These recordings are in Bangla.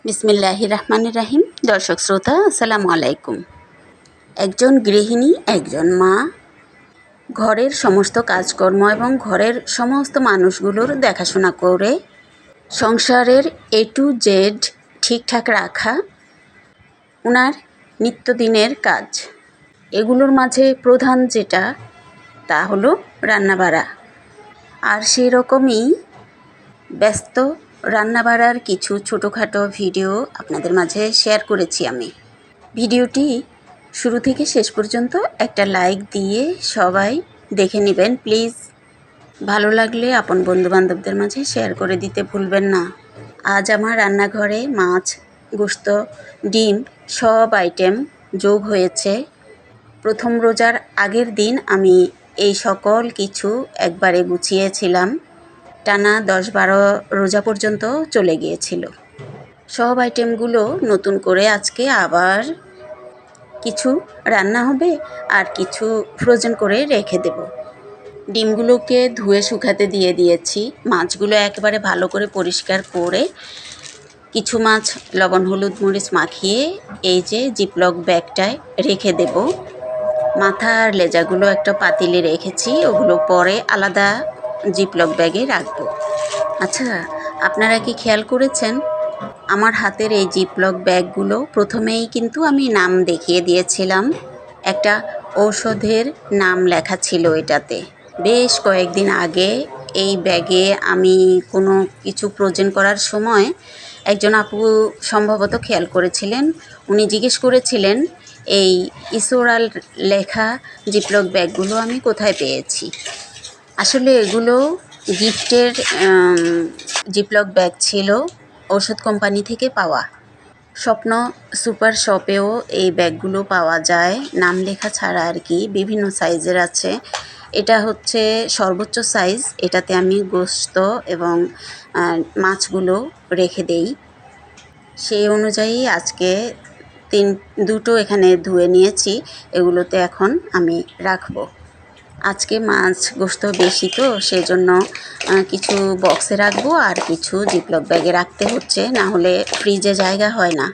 বিসমিল্লাহির রহমানির রাহিম। দর্শক শ্রোতা, আসসালামু আলাইকুম। একজন গৃহিণী, একজন মা ঘরের সমস্ত কাজকর্ম এবং ঘরের সমস্ত মানুষগুলোর দেখাশোনা করে সংসারের A to Z ঠিকঠাক রাখা ওনার নিত্যদিনের কাজ। এগুলোর মাঝে প্রধান যেটা তা হলো রান্নাবাড়া। আর সেই রকমই ব্যস্ত রান্নাবাড়ার কিছু ছোটোখাটো ভিডিও আপনাদের মাঝে শেয়ার করেছি আমি। ভিডিওটি শুরু থেকে শেষ পর্যন্ত একটা লাইক দিয়ে সবাই দেখে নেবেন প্লিজ। ভালো লাগলে আপন বন্ধুবান্ধবদের মাঝে শেয়ার করে দিতে ভুলবেন না। আজ আমার রান্নাঘরে মাছ, গোশত, ডিম সব আইটেম যোগ হয়েছে। প্রথম রোজার আগের দিন আমি এই সকল কিছু একবারে গুছিয়েছিলাম। টানা 10-12 রোজা পর্যন্ত চলে গিয়েছিল। সব আইটেমগুলো নতুন করে আজকে আবার কিছু রান্না হবে আর কিছু ফ্রোজেন করে রেখে দেব। ডিমগুলোকে ধুয়ে শুকাতে দিয়ে দিয়েছি। মাছগুলো একেবারে ভালো করে পরিষ্কার করে কিছু মাছ লবণ হলুদ মরিচ মাখিয়ে এই যে জিপলক ব্যাগটায় রেখে দেব। মাথা আর লেজাগুলো একটা পাতিলে রেখেছি, ওগুলো পরে আলাদা জিপলক ব্যাগে রাখবো। আচ্ছা, আপনারা কি খেয়াল করেছেন আমার হাতের এই জিপলক ব্যাগগুলো প্রথমেই কিন্তু আমি নাম দেখিয়ে দিয়েছিলাম। একটা ঔষধের নাম লেখা ছিল এটাতে। বেশ কয়েকদিন আগে এই ব্যাগে আমি কোনো কিছু ফ্রোজেন করার সময় একজন আপু সম্ভবত খেয়াল করেছিলেন। উনি জিজ্ঞেস করেছিলেন এই ইসোরাল লেখা জিপলক ব্যাগগুলো আমি কোথায় পেয়েছি। আসলে এগুলো গিফটের জিপলক ব্যাগ ছিল, ঔষধ কোম্পানি থেকে পাওয়া। স্বপ্ন সুপার শপেও এই ব্যাগগুলো পাওয়া যায়, নাম লেখা ছাড়া আর কি। বিভিন্ন সাইজের আছে। এটা হচ্ছে সর্বোচ্চ সাইজ। এটাতে আমি গোশত এবং মাছগুলো রেখে দেই। সেই অনুযায়ী আজকে দুটো এখানে ধুয়ে নিয়েছি, এগুলোতে এখন আমি রাখবো। আজকে মাছ গোশত বেশি তো সেজন্য কিছু বক্সে রাখবো আর কিছু জিপলক ব্যাগে রাখতে হচ্ছে, না হলে ফ্রিজে জায়গা হয় না।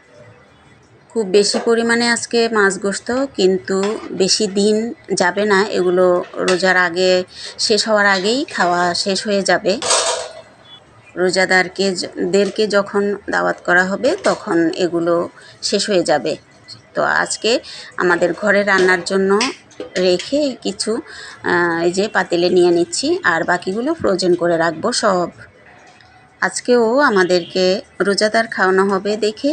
খুব বেশি পরিমাণে আজকে মাছ গোশত, কিন্তু বেশি দিন যাবে না। এগুলো রোজার আগে শেষ হওয়ার আগেই খাওয়া শেষ হয়ে যাবে। রোজাদারদেরকে যখন দাওয়াত করা হবে তখন এগুলো শেষ হয়ে যাবে। তো আজকে আমাদের ঘরে রান্নার জন্য রেখে কিছু এই যে পাতিলে নিয়ে নিচ্ছি, আর বাকিগুলো ফ্রোজেন করে রাখবো সব। আজকেও আমাদেরকে রোজাদার খাওয়ানো হবে দেখে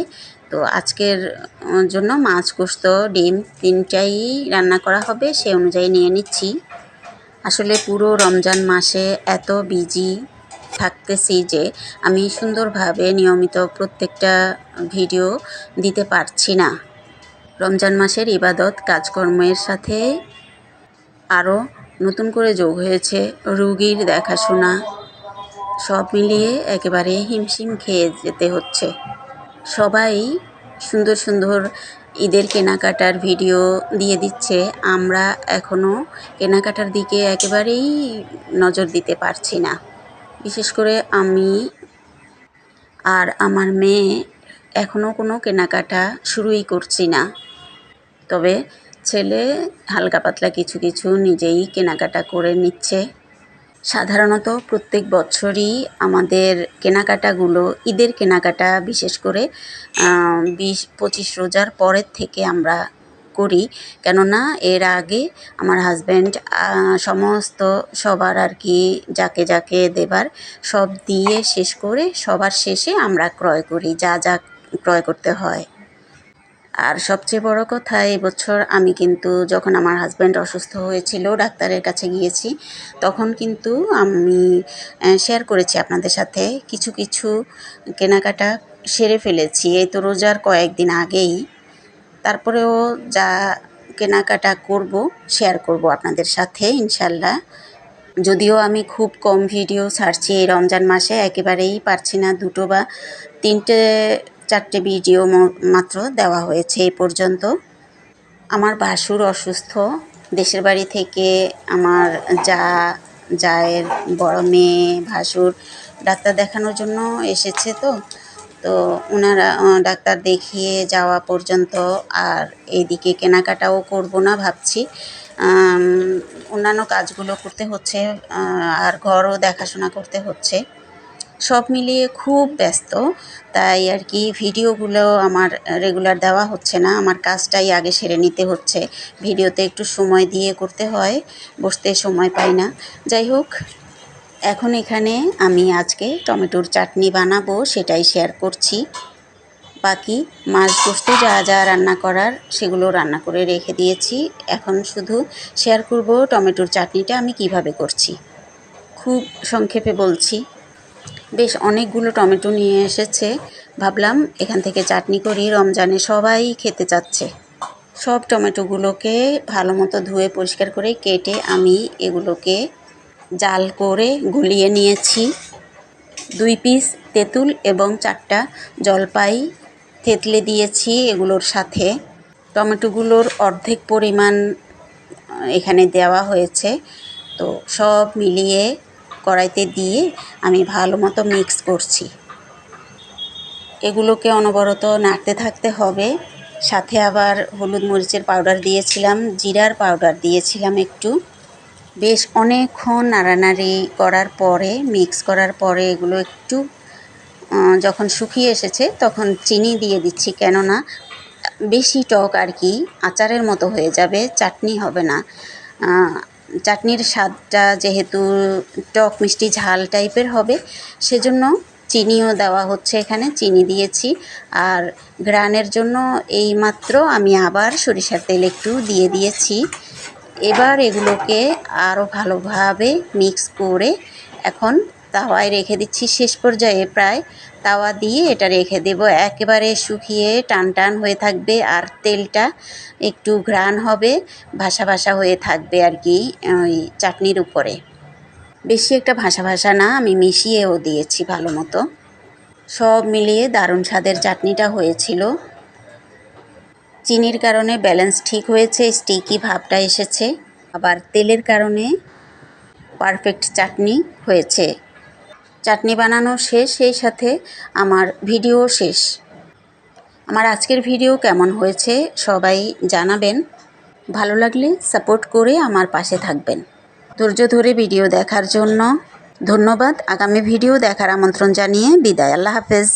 তো আজকের জন্য মাছ গোশত ডিম তিনটাই রান্না করা হবে, সে অনুযায়ী নিয়ে নিচ্ছি। আসলে পুরো রমজান মাসে এত বিজি থাকতেছি যে আমি সুন্দরভাবে নিয়মিত প্রত্যেকটা ভিডিও দিতে পারছি না। রমজান মাসের ইবাদত কাজকর্মের সাথে আরও নতুন করে যোগ হয়েছে রুগীর দেখাশোনা। সব মিলিয়ে একেবারে হিমশিম খেয়ে যেতে হচ্ছে। সবাই সুন্দর সুন্দর ঈদের কেনাকাটার ভিডিও দিয়ে দিচ্ছে, আমরা এখনও কেনাকাটার দিকে একেবারেই নজর দিতে পারছি না। বিশেষ করে আমি আর আমার মেয়ে এখনও কোনো কেনাকাটা শুরুই করছি না। তবে ছেলে হালকা পাতলা কিছু কিছু নিজেই কেনাকাটা করে নিচ্ছে। সাধারণত প্রত্যেক বছরই আমাদের কেনাকাটাগুলো, ঈদের কেনাকাটা বিশেষ করে 20-25 রোজার পরের থেকে আমরা করি। কেননা এর আগে আমার হাজব্যান্ড সমস্ত সবার আর কি যাকে যাকে দেবার সব দিয়ে শেষ করে সবার শেষে আমরা ক্রয় করি যা যা ক্রয় করতে হয়। আর সবচেয়ে বড় কথা, এবছর আমি কিন্তু যখন আমার হাজব্যান্ড অসুস্থ হয়েছিল ডাক্তারের কাছে গিয়েছি, তখন কিন্তু আমি শেয়ার করেছি আপনাদের সাথে কিছু কিছু কেনাকাটা সেরে ফেলেছি। এই তো রোজার কয়েকদিন আগেই। তারপরেও যা কেনাকাটা করব শেয়ার করব আপনাদের সাথে ইনশাল্লাহ। যদিও আমি খুব কম ভিডিও ছাড়ছি এই রমজান মাসে, একেবারেই পারছি না। 2 বা 3-4টে ভিডিও মাত্র দেওয়া হয়েছে এই পর্যন্ত। আমার ভাসুর অসুস্থ। দেশের বাড়ি থেকে আমার জায়ের বড় মেয়ে ভাসুর ডাক্তার দেখানোর জন্য এসেছে। তো তো ওনারা ডাক্তার দেখিয়ে যাওয়া পর্যন্ত আর এইদিকে কেনাকাটাও করব না ভাবছি। অন্যান্য কাজগুলো করতে হচ্ছে, আর ঘরও দেখাশোনা করতে হচ্ছে। সব মিলিয়ে খুব ব্যস্ত, তাই আর কি ভিডিওগুলো আমার রেগুলার দেওয়া হচ্ছে না। আমার কাজটাই আগে সেরে নিতে হচ্ছে, ভিডিওতে একটু সময় দিয়ে করতে হয়, বসতে সময় পাই না। যাই হোক, এখন এখানে আমি আজকে টমেটোর চাটনি বানাবো, সেটাই শেয়ার করছি। বাকি মাছ গোস্ত যা যা রান্না করার সেগুলো রান্না করে রেখে দিয়েছি। এখন শুধু শেয়ার করব টমেটোর চাটনিটা আমি কিভাবে করছি। খুব সংক্ষেপে বলছি। বেশ অনেকগুলো টমেটো নিয়ে এসেছে, ভাবলাম এখান থেকে চাটনি করি, রমজানে সবাই খেতে চাচ্ছে। সব টমেটোগুলোকে ভালো মতো ধুয়ে পরিষ্কার করে কেটে আমি এগুলোকে জাল করে গুলিয়ে নিয়েছি। 2 পিস তেঁতুল এবং 4টা জলপাই থেতলে দিয়েছি এগুলোর সাথে। টমেটোগুলোর অর্ধেক পরিমাণ এখানে দেওয়া হয়েছে। তো সব মিলিয়ে কড়াইতে দিয়ে আমি ভালো মতো মিক্স করছি। এগুলোকে অনবরত নাড়তে থাকতে হবে। সাথে আবার হলুদ মরিচের পাউডার দিয়েছিলাম, জিরার পাউডার দিয়েছিলাম একটু। বেশ অনেকক্ষণ নাড়ানাড়ি করার পরে, মিক্স করার পরে এগুলো একটু যখন শুকিয়ে এসেছে তখন চিনি দিয়ে দিচ্ছি, কেননা বেশি টক আর কি আচারের মতো হয়ে যাবে, চাটনি হবে না। চাটনির স্বাদটা যেহেতু টক মিষ্টি ঝাল টাইপের হবে, সেজন্য চিনিও দেওয়া হচ্ছে, এখানে চিনি দিয়েছি। আর ঘ্রাণের জন্য এইমাত্র আমি আবার সরিষার তেল একটু দিয়ে দিয়েছি। এবার এগুলোকে আরও ভালোভাবে মিক্স করে এখন তাওয়ায় রেখে দিচ্ছি। শেষ পর্যায়ে প্রায় তাওয়া দিয়ে এটা রেখে দেব, একেবারে শুকিয়ে টান টান হয়ে থাকবে, আর তেলটা একটু ঘ্রাণ হবে, ভাসা ভাসা হয়ে থাকবে আর কি ওই চাটনির উপরে। বেশি একটা ভাসা ভাসা না, আমি মিশিয়েও দিয়েছি ভালো মতো। সব মিলিয়ে দারুণ স্বাদের চাটনিটা হয়েছিল। চিনির কারণে ব্যালেন্স ঠিক হয়েছে, স্টিকি ভাবটা এসেছে, আবার তেলের কারণে পারফেক্ট চাটনি হয়েছে। চাটনি বানানো শেষ, সেই সাথে আমার ভিডিও শেষ। আমার আজকের ভিডিও কেমন হয়েছে সবাই জানাবেন। ভালো লাগলে সাপোর্ট করে আমার পাশে থাকবেন। ধৈর্য ধরে ভিডিও দেখার জন্য ধন্যবাদ। আগামী ভিডিও দেখার আমন্ত্রণ জানিয়ে বিদায়। আল্লাহ হাফেজ।